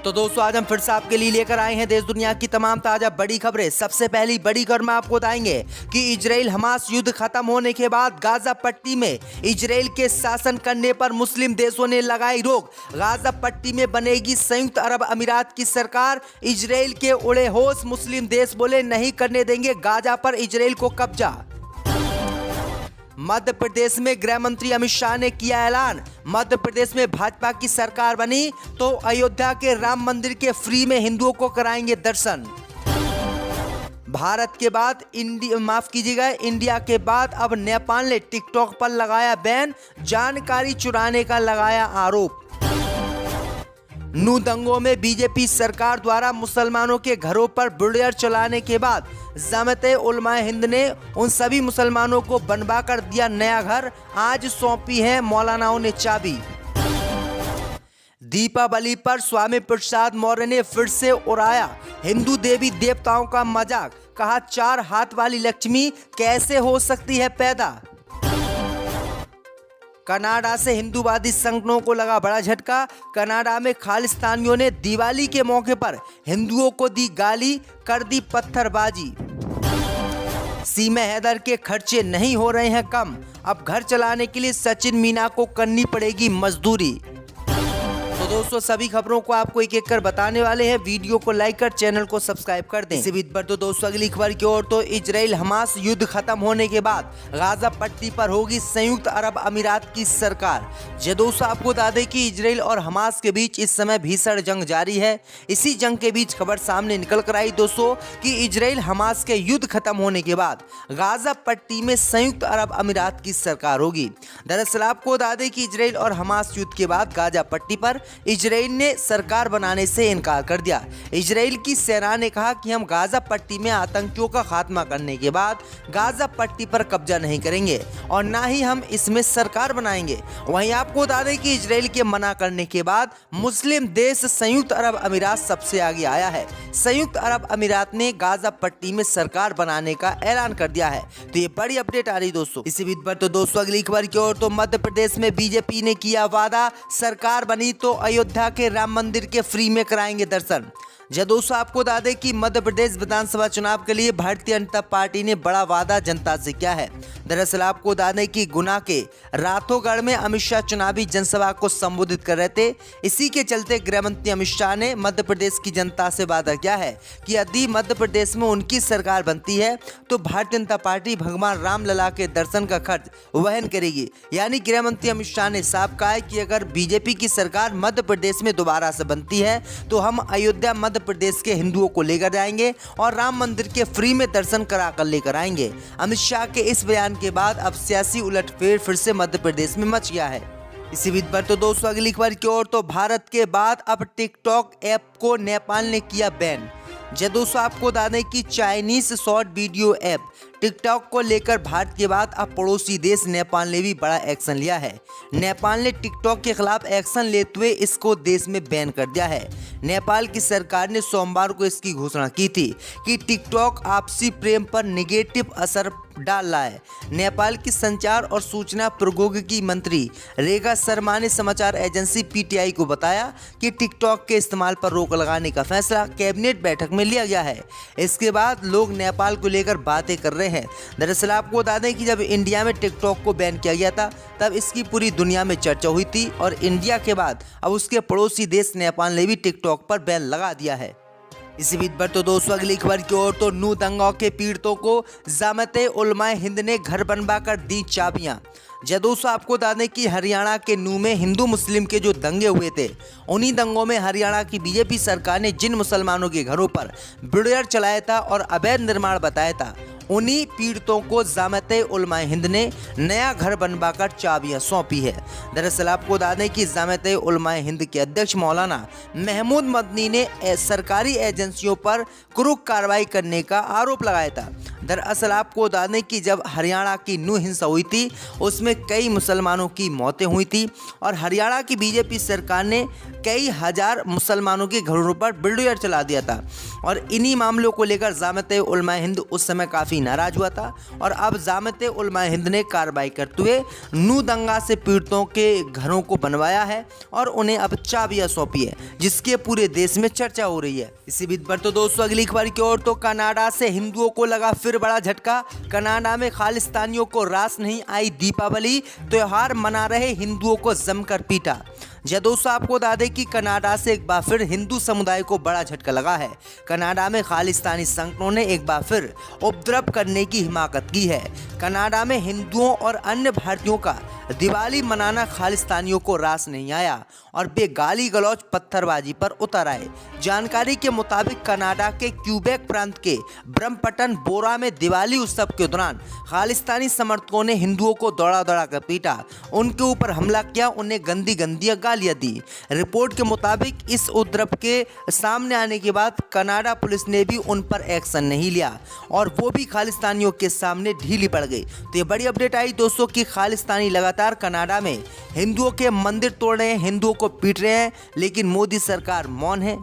तो दोस्तों आज हम फिर से आपके लिए लेकर आए हैं देश दुनिया की तमाम ताजा बड़ी खबरें। सबसे पहली बड़ी खबर में आपको बताएंगे कि इजराइल हमास युद्ध खत्म होने के बाद गाजा पट्टी में इजराइल के शासन करने पर मुस्लिम देशों ने लगाई रोक। गाजा पट्टी में बनेगी संयुक्त अरब अमीरात की सरकार। इजराइल के उड़े होश मुस्लिम देश बोले नहीं करने देंगे गाजा पर इजराइल को कब्जा। मध्य प्रदेश में गृह मंत्री अमित शाह ने किया ऐलान, मध्य प्रदेश में भाजपा की सरकार बनी तो अयोध्या के राम मंदिर के फ्री में हिंदुओं को कराएंगे दर्शन। भारत के बाद इंडिया के बाद अब नेपाल ने टिकटॉक पर लगाया बैन, जानकारी चुराने का लगाया आरोप। नू दंगों में बीजेपी सरकार द्वारा मुसलमानों के घरों पर बुलडोजर चलाने के बाद जमात-ए-उलमा-ए-हिंद ने उन सभी मुसलमानों को बनवा कर दिया नया घर, आज सौंपी है मौलानाओं ने चाबी। दीपावली पर स्वामी प्रसाद मौर्य ने फिर से उड़ाया हिंदू देवी देवताओं का मजाक, कहा 4 हाथ वाली लक्ष्मी कैसे हो सकती है पैदा। कनाडा से हिंदूवादी संगठनों को लगा बड़ा झटका, कनाडा में खालिस्तानियों ने दिवाली के मौके पर हिंदुओं को दी गाली, कर दी पत्थरबाजी। सीमा हैदर के खर्चे नहीं हो रहे हैं कम, अब घर चलाने के लिए सचिन मीना को करनी पड़ेगी मजदूरी। तो दोस्तों सभी खबरों को आपको एक एक कर बताने वाले हैं, वीडियो को लाइक कर चैनल को सब्सक्राइब कर दें। इसी बीच पर तो दोस्तों अगली खबर की ओर, तो इजराइल हमास युद्ध खत्म होने के बाद गाजा पट्टी पर होगी संयुक्त अरब अमीरात की सरकार। जो दोस्तों आपको बता दें कि इजराइल और हमास के बीच इस समय भीषण जंग जारी है। इसी जंग के बीच खबर सामने निकल कर आई दोस्तों कि इजराइल हमास के युद्ध खत्म होने के बाद गाजा पट्टी में संयुक्त अरब अमीरात की सरकार होगी। दरअसल आपको बता दें कि इजराइल और हमास युद्ध के बाद गाजा पट्टी पर इजराइल ने सरकार बनाने से इनकार कर दिया। इजराइल की सेना ने कहा कि हम गाजा पट्टी में आतंकियों का खात्मा करने के बाद गाजा पट्टी पर कब्जा नहीं करेंगे और ना ही हम इसमें सरकार बनाएंगे। वहीं आपको बता दें कि इजराइल के मना करने के बाद मुस्लिम देश संयुक्त अरब अमीरात सबसे आगे आया है। संयुक्त अरब अमीरात ने गाजा पट्टी में सरकार बनाने का ऐलान कर दिया है। तो ये बड़ी अपडेट आ रही दोस्तों। इसी बीच पर तो दोस्तों अगली खबर की ओर, तो मध्य प्रदेश में बीजेपी ने किया वादा, सरकार बनी तो अयोध्या के राम मंदिर के फ्री में कराएंगे दर्शन। दोस्तों आपको बता दें कि मध्य प्रदेश विधानसभा चुनाव के लिए भारतीय जनता पार्टी ने बड़ा वादा जनता से किया है। दरअसल आपको बता दें कि गुना के राथोगढ़ में अमित शाह चुनावी जनसभा को संबोधित कर रहे थे। इसी के चलते गृह मंत्री अमित शाह ने मध्य प्रदेश की जनता से वादा किया है कि यदि मध्य प्रदेश में उनकी सरकार बनती है तो भारतीय जनता पार्टी भगवान रामलला के दर्शन का खर्च वहन करेगी। यानी गृह मंत्री अमित शाह ने साफ कहा है कि अगर बीजेपी की सरकार मध्य प्रदेश में दोबारा से बनती है तो हम अयोध्या मध्य प्रदेश के हिंदुओं को लेकर जाएंगे और राम मंदिर के फ्री में दर्शन कराकर लेकर आएंगे। अमित शाह के इस बयान के बाद अब सियासी उलटफेर फिर से मध्य प्रदेश में मच गया है। इसी बीच पर तो दोस्तों अगली खबर की ओर, तो भारत के बाद अब टिकटॉक ऐप को नेपाल ने किया बैन। दोस्तों आपको बता दें कि Chinese short video app TikTok को लेकर भारत के बाद अब पड़ोसी देश नेपाल ने भी बड़ा एक्शन लिया है। नेपाल ने टिकटॉक के खिलाफ एक्शन लेते हुए इसको देश में बैन कर दिया है। नेपाल की सरकार ने सोमवार को इसकी घोषणा की थी कि टिकटॉक आपसी प्रेम पर नेगेटिव असर डाल रहा है। नेपाल की संचार और सूचना प्रौद्योगिकी मंत्री रेखा शर्मा ने समाचार एजेंसी पीटीआई को बताया कि टिकटॉक के इस्तेमाल पर रोक लगाने का फैसला कैबिनेट बैठक में लिया गया है। इसके बाद लोग नेपाल को लेकर बातें कर रहे हैं। दरअसल आपको बता दें कि जब इंडिया में टिकटॉक को बैन किया गया था तब इसकी पूरी दुनिया में चर्चा हुई थी और इंडिया के बाद अब उसके पड़ोसी देश नेपाल ने भी टिकटॉक पर बैन लगा दिया है। इसी बीच पर तो दोस्तों अगली खबर की ओर, तो नू दंगों के पीड़ितों को जमात-ए-उलमा-ए-हिंद ने घर बनवा कर दी चाबियां। दोस्तों आपको बता दें कि हरियाणा के नू में हिंदू मुस्लिम के जो दंगे हुए थे, उन्हीं दंगों में हरियाणा की बीजेपी सरकार ने जिन मुसलमानों के घरों पर बुलडोजर चलाया था और अवैध निर्माण बताया था, उन्हीं पीड़ितों को जमात-ए-उलमा-ए-हिंद ने नया घर बनवाकर चाबियां सौंपी है। दरअसल आपको बता दें कि जमात-ए-उलमा-ए-हिंद के अध्यक्ष मौलाना महमूद मदनी ने सरकारी एजेंसियों पर क्रूर कार्रवाई करने का आरोप लगाया था। दरअसल आपको बता दें कि जब हरियाणा की नू हिंसा हुई थी उसमें कई मुसलमानों की मौतें हुई थी और हरियाणा की बीजेपी सरकार ने कई हजार मुसलमानों के घरों पर बुलडोजर चला दिया था और इन्हीं मामलों को लेकर जामियत उलमा हिंद उस समय काफ़ी नाराज हुआ था और अब जामियत उलमा हिंद ने कार्रवाई करते हुए नू दंगा से पीड़ितों के घरों को बनवाया है और उन्हें अब चाबियां सौंपी है, जिसके पूरे देश में चर्चा हो रही है। इसी बीच पर तो दोस्तों अगली खबर की ओर, तो कनाडा से हिंदुओं को लगा फिर बड़ा झटका। कनाडा में खालिस्तानियों को रास नहीं आई दीपावली, त्योहार मना रहे हिंदुओं को जमकर पीटा। जी दोस्तों आपको बता दें कि कनाडा से एक बार फिर हिंदू समुदाय को बड़ा झटका लगा है। कनाडा में खालिस्तानी संगठनों ने एक बार फिर उपद्रव करने की हिमाकत की है। कनाडा में हिंदुओं और अन्य भारतीयों का दिवाली मनाना खालिस्तानियों को रास नहीं आया और वे गाली गलौज पत्थरबाजी पर उतर आए। जानकारी के मुताबिक कनाडा के क्यूबेक प्रांत के ब्रह्मपटन बोरा में दिवाली उत्सव के दौरान खालिस्तानी समर्थकों ने हिंदुओं को दौड़ा दौड़ा कर पीटा, उनके ऊपर हमला किया, उन्हें गंदी गंदी गालियां दी। रिपोर्ट के मुताबिक इस उपद्रव के सामने आने के बाद कनाडा पुलिस ने भी उन पर एक्शन नहीं लिया और वो भी खालिस्तानियों के सामने ढीली पड़ गई। तो ये बड़ी अपडेट आई दोस्तों कि खालिस्तानी लगातार कनाडा में हिंदुओं के मंदिर तोड़ रहे हैं, हिंदुओं को पीट रहे हैं, लेकिन मोदी सरकार मौन है।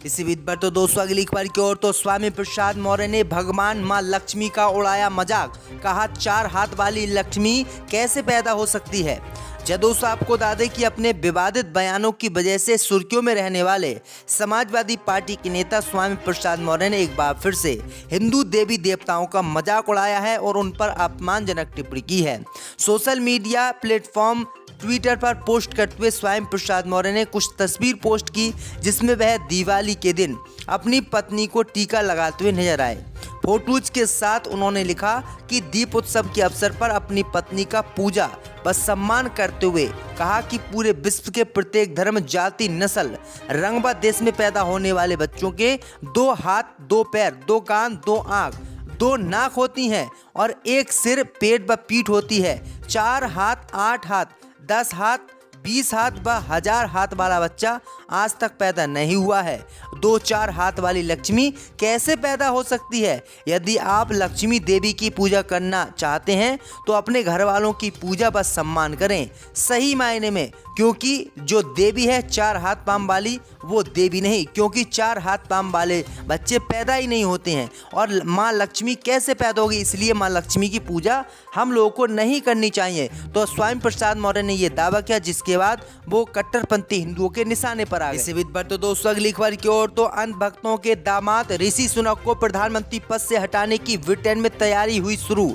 इसी बीच पर तो दोस्तों अगली खबर की ओर, तो स्वामी प्रसाद मौर्य ने भगवान मां लक्ष्मी का उड़ाया मजाक, कहा 4 हाथ वाली लक्ष्मी कैसे पैदा हो सकती है। जब दोस्तों आपको बता दें कि अपने विवादित बयानों की वजह से सुर्खियों में रहने वाले समाजवादी पार्टी के नेता स्वामी प्रसाद मौर्य ने एक बार फिर से हिंदू देवी देवताओं का मजाक उड़ाया है और उन पर अपमानजनक टिप्पणी की है। सोशल मीडिया प्लेटफॉर्म ट्विटर पर पोस्ट करते हुए स्वामी प्रसाद मौर्य ने कुछ तस्वीर पोस्ट की जिसमें वह दिवाली के दिन अपनी पत्नी को टीका लगाते हुए नजर आए। फोटोज के साथ उन्होंने लिखा कि दीप उत्सव के अवसर पर अपनी पत्नी का पूजा व सम्मान करते हुए कहा कि पूरे विश्व के प्रत्येक धर्म, जाति, नस्ल, रंग व देश में पैदा होने वाले बच्चों के 2 हाथ, 2 पैर, 2 कान, 2 आँख, 2 नाक होती हैं और 1 सिर, पेट व पीठ होती है। 4 हाथ, 8 हाथ, 10 हाथ, 20 हाथ व 1000 हाथ वाला बच्चा आज तक पैदा नहीं हुआ है। 2-4 हाथ वाली लक्ष्मी कैसे पैदा हो सकती है। यदि आप लक्ष्मी देवी की पूजा करना चाहते हैं तो अपने घर वालों की पूजा व सम्मान करें सही मायने में, क्योंकि जो देवी है 4 हाथ पांव वाली वो देवी नहीं, क्योंकि 4 हाथ पांव वाले बच्चे पैदा ही नहीं होते हैं। और माँ लक्ष्मी कैसे पैदा होगी, इसलिए माँ लक्ष्मी की पूजा हम लोगों को नहीं करनी चाहिए। तो स्वामी प्रसाद मौर्य ने यह दावा किया, जिसके बाद वो कट्टरपंथी हिंदुओं के निशाने पर आ गए। इसी बीच पर तो दोस्तों अगली खबर की ओर, तो अंध भक्तों के दामाद ऋषि सुनक को प्रधानमंत्री पद से हटाने की ब्रिटेन में तैयारी हुई शुरू।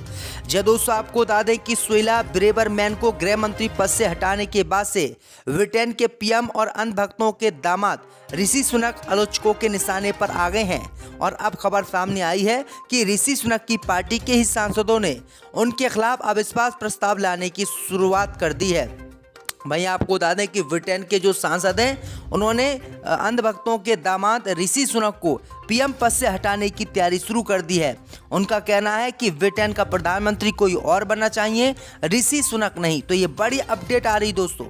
जब दोस्तों आपको बता दें कि सुइला ब्रेवरमैन को गृह मंत्री पद से हटाने के बाद से ब्रिटेन के पीएम और अंध भक्तों के दामाद ऋषि सुनक आलोचकों के निशाने पर आ गए हैं और अब खबर सामने आई है कि ऋषि सुनक की पार्टी के ही सांसदों ने उनके खिलाफ अविश्वास प्रस्ताव लाने की शुरुआत कर दी है। वहीं आपको बता दें कि ब्रिटेन के जो सांसद हैं उन्होंने अंध भक्तों के दामाद ऋषि सुनक को पीएम पद से हटाने की तैयारी शुरू कर दी है। उनका कहना है कि ब्रिटेन का प्रधानमंत्री कोई और बनना चाहिए, ऋषि सुनक नहीं। तो ये बड़ी अपडेट आ रही दोस्तों।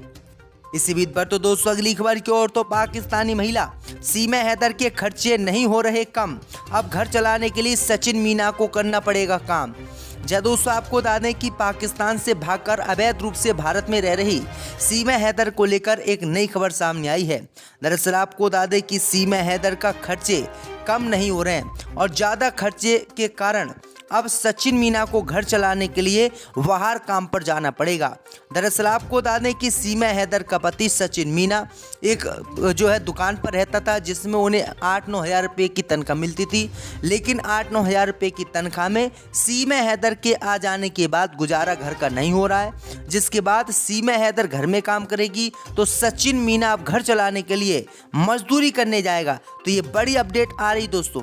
इसी बीच पर तो दोस्तों अगली खबर की ओर, तो पाकिस्तानी महिला सीमा हैदर के खर्चे नहीं हो रहे कम, अब घर चलाने के लिए सचिन मीना को करना पड़ेगा काम। जब दोस्तों आपको बता दें कि पाकिस्तान से भागकर अवैध रूप से भारत में रह रही सीमा हैदर को लेकर एक नई खबर सामने आई है। दरअसल आपको बता दें कि सीमा हैदर का खर्चे कम नहीं हो रहे हैं और ज़्यादा खर्चे के कारण अब सचिन मीना को घर चलाने के लिए बाहर काम पर जाना पड़ेगा। दरअसल आपको बता दें कि सीमा हैदर का पति सचिन मीना एक जो है दुकान पर रहता था, जिसमें उन्हें 8-9 हज़ार रुपये की तनख्वाह मिलती थी। लेकिन 8-9 हज़ार रुपये की तनख्वाह में सीमा हैदर के आ जाने के बाद गुजारा घर का नहीं हो रहा है, जिसके बाद सीमा हैदर घर में काम करेगी तो सचिन मीना अब घर चलाने के लिए मजदूरी करने जाएगा। तो ये बड़ी अपडेट आ रही दोस्तों।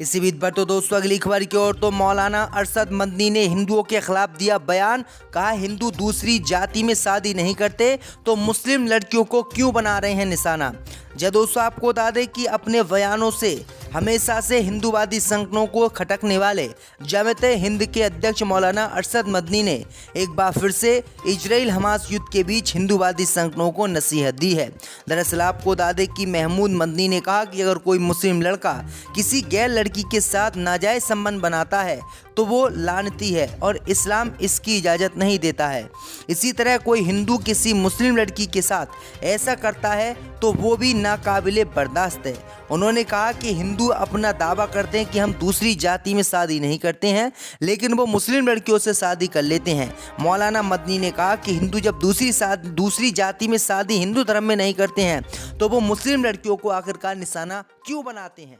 इसी बीच पर तो दोस्तों अगली खबर की ओर, तो मौलाना अरशद मदनी ने हिंदुओं के खिलाफ दिया बयान, कहा हिंदू दूसरी जाति में शादी नहीं करते तो मुस्लिम लड़कियों को क्यों बना रहे हैं निशाना। जब दोस्तों आपको बता दें कि अपने बयानों से हमेशा से हिंदूवादी संगठनों को खटकने वाले जमात हिंद के अध्यक्ष मौलाना अरशद मदनी ने एक बार फिर से इजराइल हमास युद्ध के बीच हिंदूवादी संगठनों को नसीहत दी है। दरअसल आपको बता दें कि महमूद मदनी ने कहा कि अगर कोई मुस्लिम लड़का किसी गैर लड़की के साथ नाजायज संबंध बनाता है तो वो लानती है और इस्लाम इसकी इजाज़त नहीं देता है। इसी तरह कोई हिंदू किसी मुस्लिम लड़की के साथ ऐसा करता है तो वो भी नाकाबिले बर्दाश्त है। उन्होंने कहा कि हिंदू अपना दावा करते हैं कि हम दूसरी जाति में शादी नहीं करते हैं, लेकिन वो मुस्लिम लड़कियों से शादी कर लेते हैं। मौलाना मदनी ने कहा कि हिंदू जब दूसरी जाति में शादी हिंदू धर्म में नहीं करते हैं तो वो मुस्लिम लड़कियों को आखिरकार निशाना क्यों बनाते हैं।